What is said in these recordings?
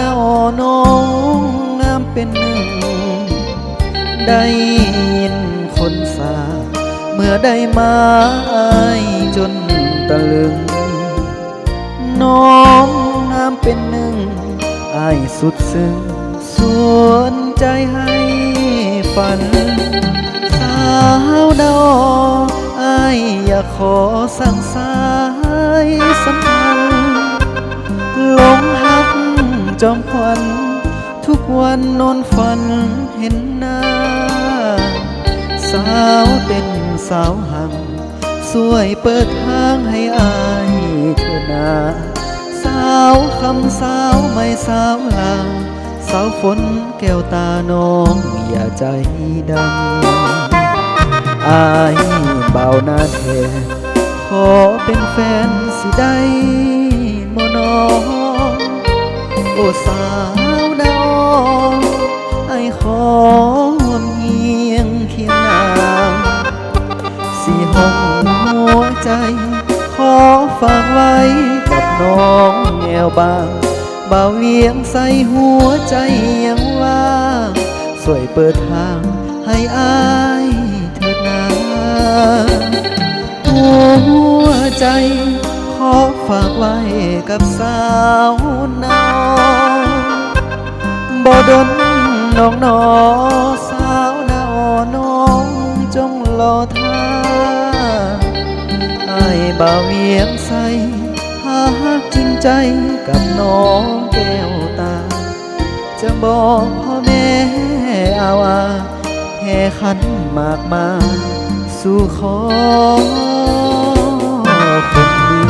นาน้องงามเป็นหนึ่งได้ยินคนสาเมื่อได้มาอายจนตะลึงน้องงามเป็นหนึ่งอายสุดซึ้งสวนใจให้ฝันสาวดออายอยากขอสั่งสายสัมพันธ์หลงหักจอมควันทุกวันนอนฝันเห็นหน้าสาวเต้นสาวหังสวยเปิดทางให้อายเธอนาสาวคำสาวไม่สาวลาสาวฝนแก้วตาน้องอย่าใจดำอายเบาหน้าแทนขอเป็นแฟนสิได้บ่น้องโอ้สาวดาวไอ้ขอห่วมเฮียงเคียงนางสีห้องหัวใจขอฝากไว้กับน้องแงวบางบ่าวเวียงใส่หัวใจยังว่างสวยเปิดทางให้อายเถิดนาหัวใจขอฝากไว้กับสาวน้องบ่ดนน้องนอสาวนาน้องจงรอท่าอ้ายบ่าวเวียงใสหากจริงใจกับน้องแก้วตาจะบอกพ่อแม่อาว่าแห่ขันหมากมาสู่ขอคนดี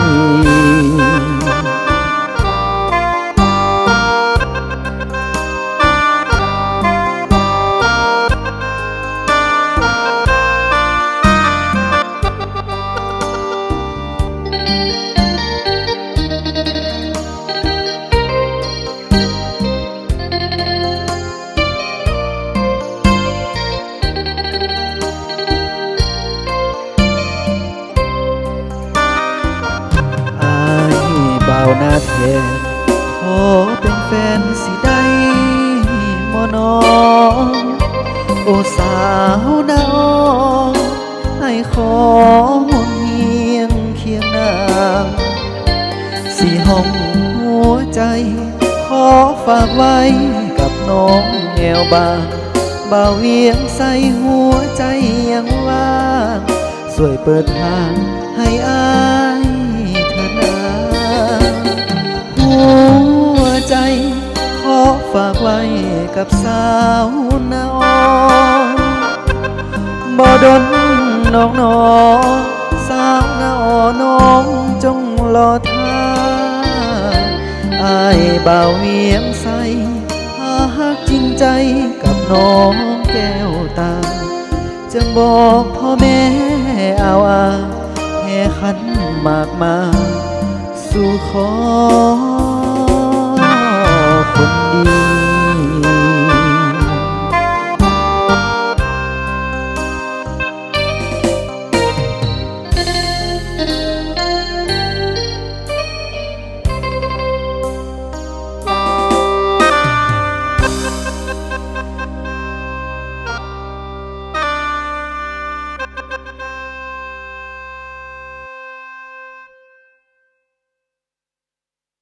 หน้าแทนขอเป็นแฟนสิได้บ่น้องโอ้สาวดาวให้ขอห่วงเฮียงเคียงนางสีห้องหัวใจขอฝากไว้กับน้องแงวบางบ่าวเวียงใส่หัวใจยังว่างสวยเปิดทางให้อายเธอนาหัวใจขอฝากไว้กับสาวนาบ่ดนน้องนอสาวนาน้องจงรอท่าอ้ายบ่าวเวียงใสหากจริงใจกับน้องแก้วตาจะบอกพ่อแม่เอาแห่ขันหมากมาสู่ขอคนดี